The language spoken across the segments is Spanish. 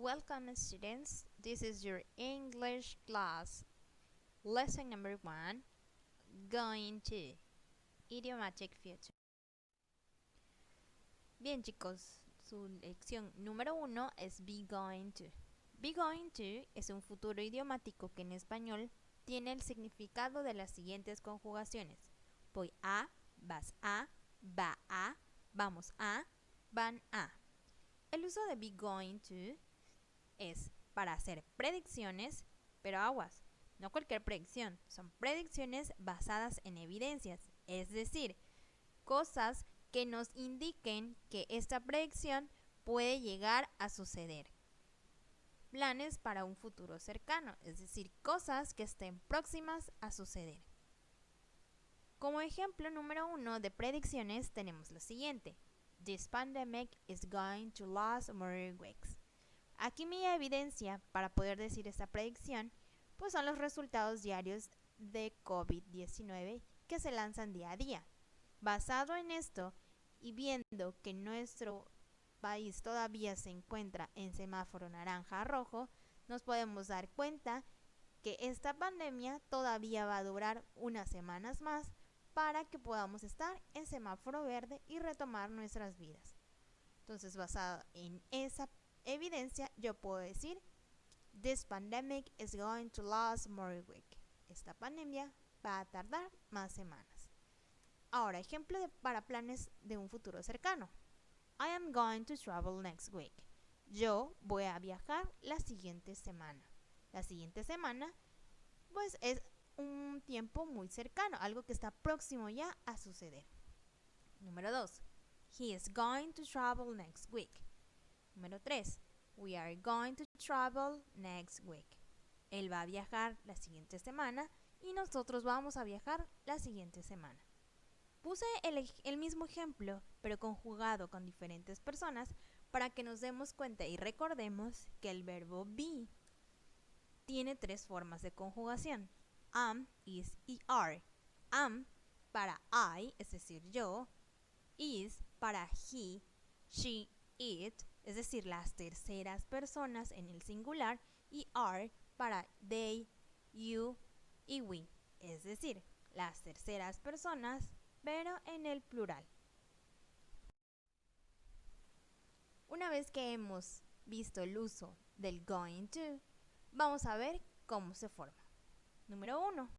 Welcome students, this is your English class. Lesson number 1, going to, idiomatic future. Bien chicos, su lección número 1 es be going to. Be going to es un futuro idiomático que en español tiene el significado de las siguientes conjugaciones. Voy a, vas a, va a, vamos a, van a. El uso de be going to es para hacer predicciones, pero aguas, no cualquier predicción, son predicciones basadas en evidencias, es decir, cosas que nos indiquen que esta predicción puede llegar a suceder. Planes para un futuro cercano, es decir, cosas que estén próximas a suceder. Como ejemplo número 1 de predicciones tenemos lo siguiente. This pandemic is going to last more weeks. Aquí mi evidencia para poder decir esta predicción pues son los resultados diarios de COVID-19 que se lanzan día a día. Basado en esto y viendo que nuestro país todavía se encuentra en semáforo naranja-rojo, nos podemos dar cuenta que esta pandemia todavía va a durar unas semanas más para que podamos estar en semáforo verde y retomar nuestras vidas. Entonces, basado en esa evidencia, yo puedo decir this pandemic is going to last more week. Esta pandemia va a tardar más semanas. Ahora, ejemplo para planes de un futuro cercano. I am going to travel next week. Yo voy a viajar la siguiente semana. La siguiente semana, pues es un tiempo muy cercano, algo que está próximo ya a suceder. Número 2. He is going to travel next week. Número 3. We are going to travel next week. Él va a viajar la siguiente semana y nosotros vamos a viajar la siguiente semana. Puse el mismo ejemplo, pero conjugado con diferentes personas para que nos demos cuenta y recordemos que el verbo be tiene 3 formas de conjugación. Am, is y are. Am para I, es decir, yo. Is para he, she, it, es decir, las terceras personas en el singular. Y are para they, you y we, es decir, las terceras personas, pero en el plural. Una vez que hemos visto el uso del going to, vamos a ver cómo se forma. Número 1.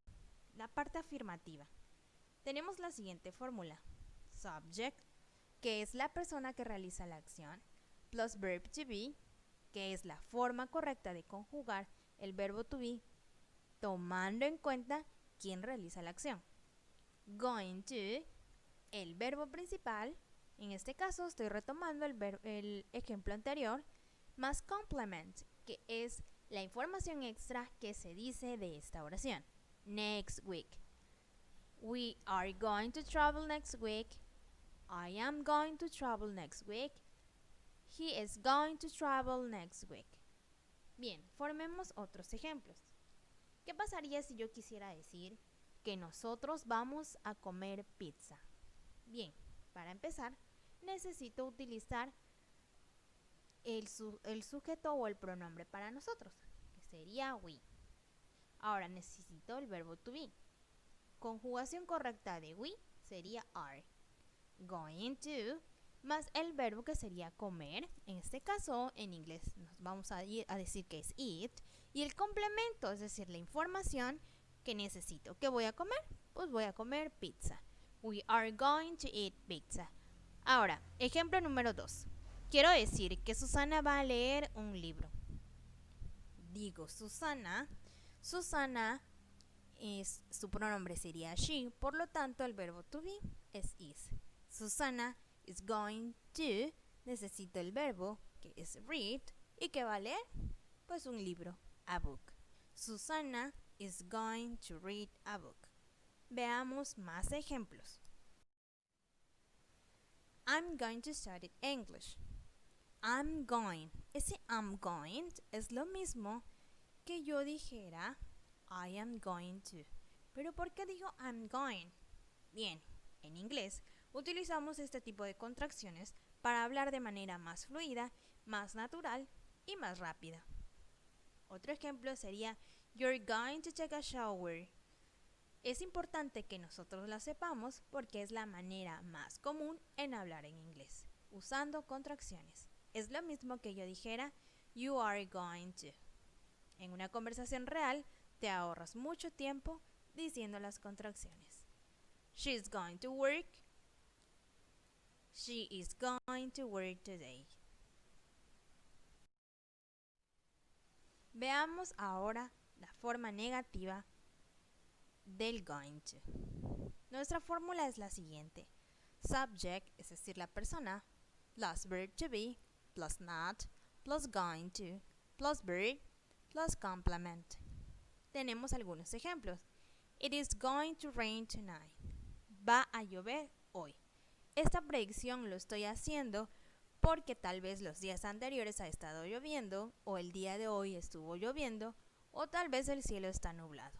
La parte afirmativa. Tenemos la siguiente fórmula. Subject, que es la persona que realiza la acción, plus verb to be, que es la forma correcta de conjugar el verbo to be, tomando en cuenta quién realiza la acción. Going to, el verbo principal, en este caso estoy retomando el ejemplo anterior, más complement, que es la información extra que se dice de esta oración. Next week. We are going to travel next week. I am going to travel next week. He is going to travel next week. Bien, formemos otros ejemplos. ¿Qué pasaría si yo quisiera decir que nosotros vamos a comer pizza? Bien, para empezar, necesito utilizar el sujeto o el pronombre para nosotros, que sería we. Ahora necesito el verbo to be. Conjugación correcta de we sería are. Going to más el verbo que sería comer. En este caso, en inglés nos vamos a decir que es eat. Y el complemento, es decir, la información que necesito. ¿Qué voy a comer? Pues voy a comer pizza. We are going to eat pizza. Ahora, ejemplo número 2. Quiero decir que Susana va a leer un libro. Digo Susana. Susana, su pronombre sería she, por lo tanto el verbo to be es is. Susana is going to, necesito el verbo que es read, ¿y qué va a leer? Pues un libro, a book. Susana is going to read a book. Veamos más ejemplos. I'm going to study English. I'm going. Ese I'm going es lo mismo que yo dijera I am going to. ¿Pero por qué digo I'm going? Bien, en inglés utilizamos este tipo de contracciones para hablar de manera más fluida, más natural y más rápida. Otro ejemplo sería You're going to take a shower. Es importante que nosotros la sepamos porque es la manera más común en hablar en inglés, usando contracciones. Es lo mismo que yo dijera You are going to. En una conversación real te ahorras mucho tiempo diciendo las contracciones. She's going to work. She is going to work today. Veamos ahora la forma negativa del going to. Nuestra fórmula es la siguiente. Subject, es decir, la persona, plus verb to be, plus not, plus going to, plus verb, plus complement. Tenemos algunos ejemplos. It is going to rain tonight. Va a llover hoy. Esta predicción lo estoy haciendo porque tal vez los días anteriores ha estado lloviendo, o el día de hoy estuvo lloviendo, o tal vez el cielo está nublado.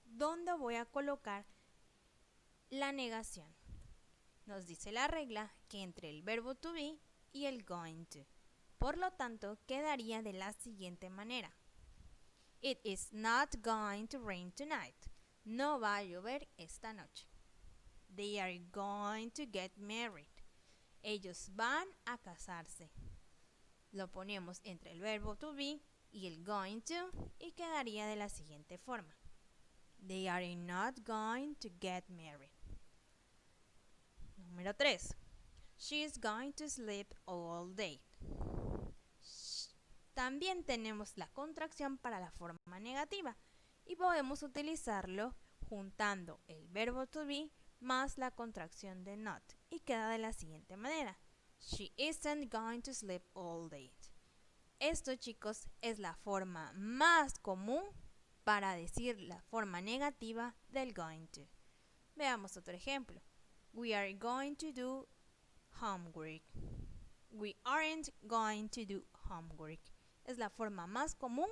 ¿Dónde voy a colocar la negación? Nos dice la regla que entre el verbo to be y el going to. Por lo tanto, quedaría de la siguiente manera. It is not going to rain tonight. No va a llover esta noche. They are going to get married. Ellos van a casarse. Lo ponemos entre el verbo to be y el going to y quedaría de la siguiente forma. They are not going to get married. Número 3. She is going to sleep all day. También tenemos la contracción para la forma negativa y podemos utilizarlo juntando el verbo to be más la contracción de not y queda de la siguiente manera. She isn't going to sleep all day. Esto, chicos, es la forma más común para decir la forma negativa del going to. Veamos otro ejemplo. We are going to do homework. We aren't going to do homework. Es la forma más común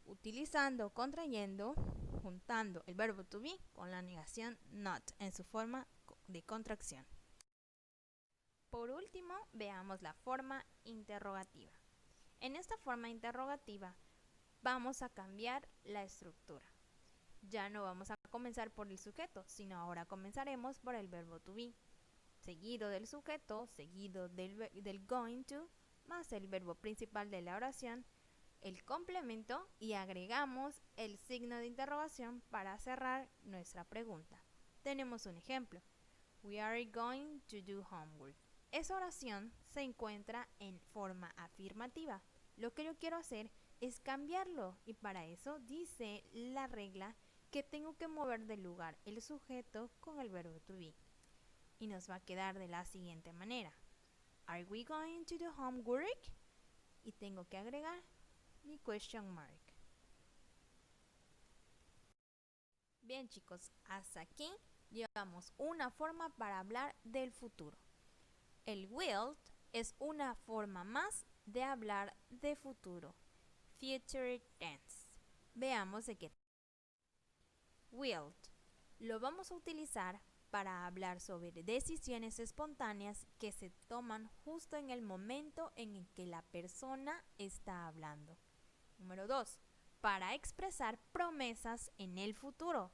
utilizando, contrayendo, juntando el verbo to be con la negación not en su forma de contracción. Por último, veamos la forma interrogativa. En esta forma interrogativa vamos a cambiar la estructura. Ya no vamos a comenzar por el sujeto, sino ahora comenzaremos por el verbo to be, seguido del sujeto, seguido del going to, más el verbo principal de la oración, el complemento y agregamos el signo de interrogación para cerrar nuestra pregunta. Tenemos un ejemplo. We are going to do homework. Esa oración se encuentra en forma afirmativa. Lo que yo quiero hacer es cambiarlo y para eso dice la regla que tengo que mover del lugar el sujeto con el verbo to be. Y nos va a quedar de la siguiente manera. Are we going to do homework? Y tengo que agregar mi question mark. Bien, chicos, hasta aquí llevamos una forma para hablar del futuro. El will es una forma más de hablar de futuro. Future tense. Veamos de qué. Will lo vamos a utilizar para hablar sobre decisiones espontáneas que se toman justo en el momento en el que la persona está hablando. Número 2. Para expresar promesas en el futuro.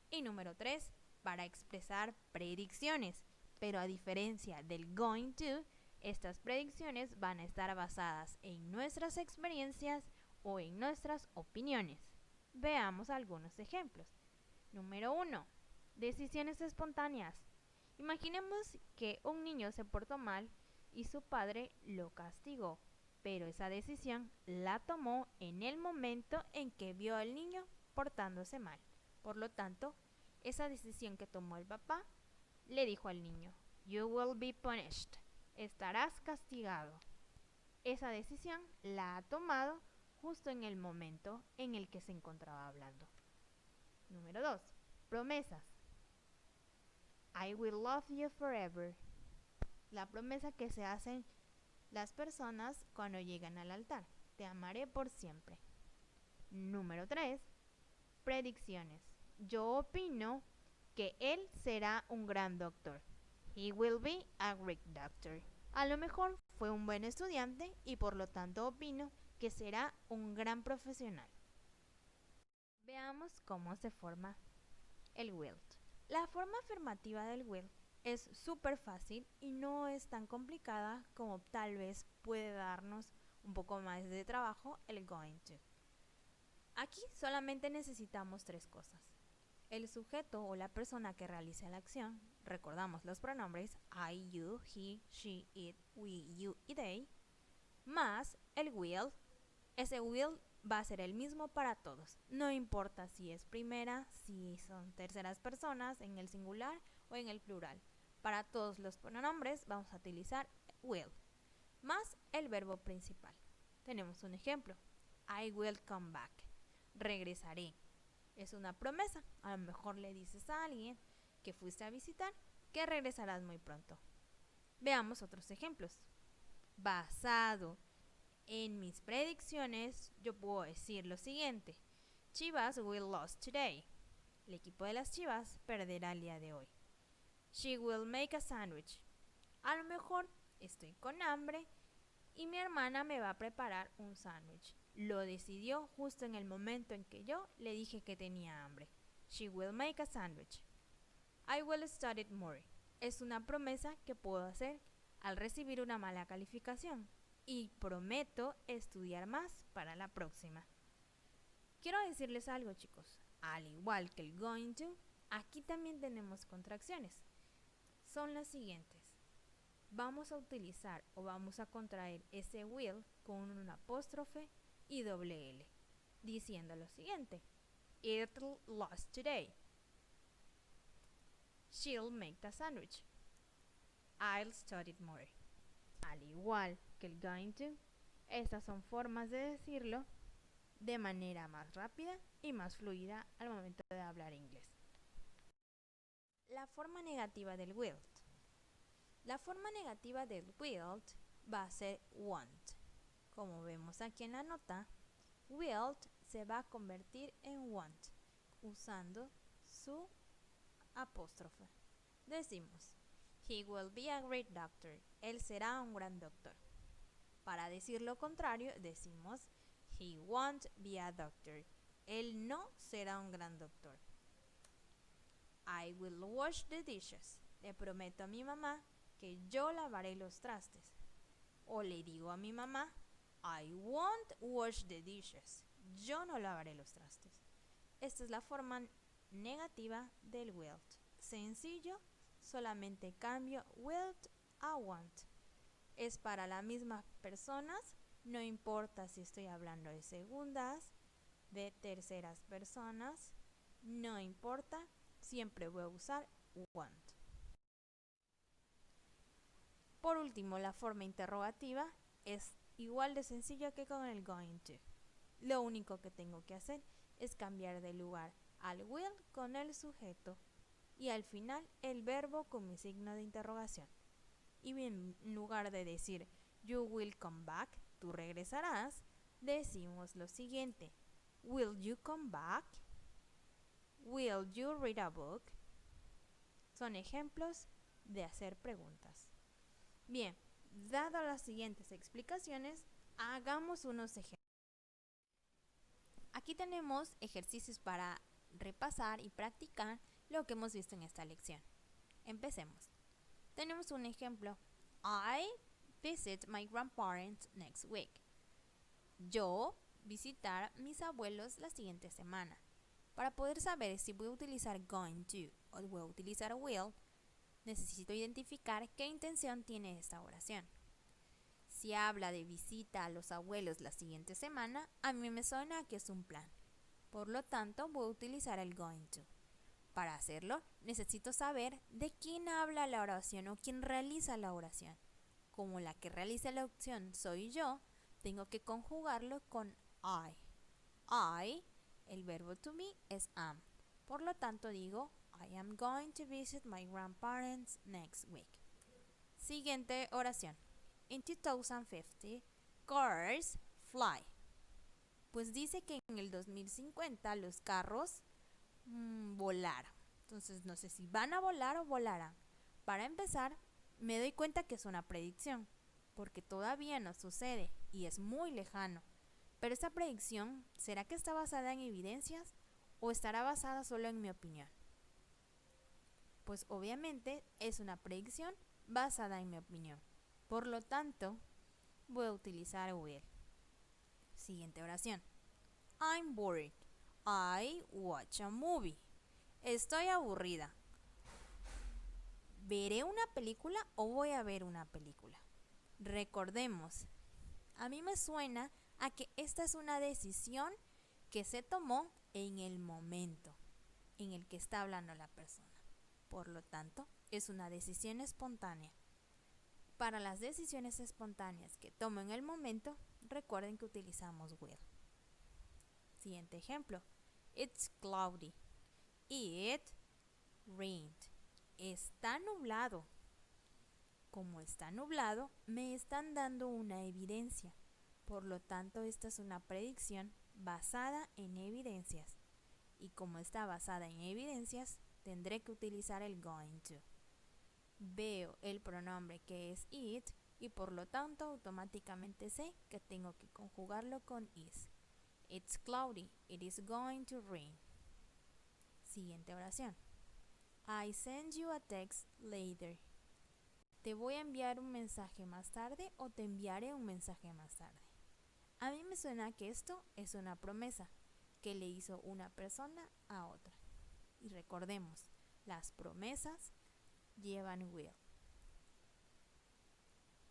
Y número 3. Para expresar predicciones. Pero a diferencia del going to, estas predicciones van a estar basadas en nuestras experiencias o en nuestras opiniones. Veamos algunos ejemplos. Número 1. Decisiones espontáneas. Imaginemos que un niño se portó mal y su padre lo castigó, pero esa decisión la tomó en el momento en que vio al niño portándose mal. Por lo tanto, esa decisión que tomó el papá le dijo al niño, You will be punished. Estarás castigado. Esa decisión la ha tomado justo en el momento en el que se encontraba hablando. Número 2. Promesas. I will love you forever. La promesa que se hacen las personas cuando llegan al altar. Te amaré por siempre. Número 3. Predicciones. Yo opino que él será un gran doctor. He will be a great doctor. A lo mejor fue un buen estudiante y por lo tanto opino que será un gran profesional. Veamos cómo se forma el will. La forma afirmativa del will es súper fácil y no es tan complicada como tal vez puede darnos un poco más de trabajo el going to. Aquí solamente necesitamos tres cosas. El sujeto o la persona que realiza la acción, recordamos los pronombres I, you, he, she, it, we, you y they, más el will. Ese will va a ser el mismo para todos. No importa si es primera, si son terceras personas, en el singular o en el plural. Para todos los pronombres vamos a utilizar will, más el verbo principal. Tenemos un ejemplo. I will come back. Regresaré. Es una promesa. A lo mejor le dices a alguien que fuiste a visitar que regresarás muy pronto. Veamos otros ejemplos. Basado en mis predicciones, yo puedo decir lo siguiente. Chivas will lose today. El equipo de las Chivas perderá el día de hoy. She will make a sandwich. A lo mejor estoy con hambre y mi hermana me va a preparar un sándwich. Lo decidió justo en el momento en que yo le dije que tenía hambre. She will make a sandwich. I will study more. Es una promesa que puedo hacer al recibir una mala calificación y prometo estudiar más para la próxima. Quiero decirles algo, chicos. Al igual que el going to, aquí también tenemos contracciones. Son las siguientes. Vamos a utilizar o vamos a contraer ese will con un apóstrofe y doble L, diciendo lo siguiente. It'll lose today. She'll make the sandwich. I'll study more. Al igual que el going to, estas son formas de decirlo de manera más rápida y más fluida al momento de hablar inglés. La forma negativa del will. La forma negativa del will va a ser want. Como vemos aquí en la nota, will se va a convertir en want usando su apóstrofe. Decimos, he will be a great doctor. Él será un gran doctor. Para decir lo contrario, decimos, he won't be a doctor. Él no será un gran doctor. I will wash the dishes. Le prometo a mi mamá que yo lavaré los trastes. O le digo a mi mamá, I won't wash the dishes. Yo no lavaré los trastes. Esta es la forma negativa del will. Sencillo, solamente cambio will a want. Es para las mismas personas, no importa si estoy hablando de segundas, de terceras personas, no importa, siempre voy a usar want. Por último, la forma interrogativa es igual de sencilla que con el going to. Lo único que tengo que hacer es cambiar de lugar al will con el sujeto y al final el verbo con mi signo de interrogación. Y en lugar de decir you will come back, tú regresarás, decimos lo siguiente. Will you come back? Will you read a book? Son ejemplos de hacer preguntas. Bien, dadas las siguientes explicaciones, hagamos unos ejemplos. Aquí tenemos ejercicios para repasar y practicar lo que hemos visto en esta lección. Empecemos. Tenemos un ejemplo. I visit my grandparents next week. Yo visitar mis abuelos la siguiente semana. Para poder saber si voy a utilizar going to o voy a utilizar will, necesito identificar qué intención tiene esta oración. Si habla de visita a los abuelos la siguiente semana, a mí me suena que es un plan. Por lo tanto, voy a utilizar el going to. Para hacerlo, necesito saber de quién habla la oración o quién realiza la oración. Como la que realiza la opción soy yo, tengo que conjugarlo con I. I, el verbo to be es am. Por lo tanto digo, I am going to visit my grandparents next week. Siguiente oración. In 2050, cars fly. Pues dice que en el 2050 los carros volar. Entonces no sé si van a volar o volarán. Para empezar, Me doy cuenta que es una predicción, porque todavía no sucede y es muy lejano. Pero esta predicción, ¿será que está basada en evidencias o estará basada solo en mi opinión? Pues obviamente es una predicción basada en mi opinión. Por lo tanto, voy a utilizar will. Siguiente oración. I'm bored. I watch a movie. Estoy aburrida. ¿Veré una película o voy a ver una película? Recordemos, a mí me suena a que esta es una decisión que se tomó en el momento en el que está hablando la persona. Por lo tanto, es una decisión espontánea. Para las decisiones espontáneas que tomo en el momento, recuerden que utilizamos will. Siguiente ejemplo. It's cloudy. It rained. Está nublado. Como está nublado, me están dando una evidencia. Por lo tanto, esta es una predicción basada en evidencias. Y como está basada en evidencias, tendré que utilizar el going to. Veo el pronombre que es it y por lo tanto automáticamente sé que tengo que conjugarlo con is. It's cloudy. It is going to rain. Siguiente oración. I send you a text later. ¿Te voy a enviar un mensaje más tarde o te enviaré un mensaje más tarde? A mí me suena que esto es una promesa que le hizo una persona a otra. Y recordemos, las promesas llevan will.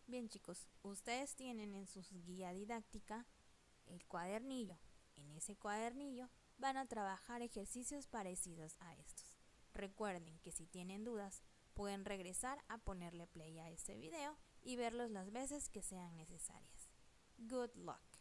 Bien chicos, ustedes tienen en su guía didáctica el cuadernillo. En ese cuadernillo van a trabajar ejercicios parecidos a estos. Recuerden que si tienen dudas, pueden regresar a ponerle play a este video y verlos las veces que sean necesarias. Good luck!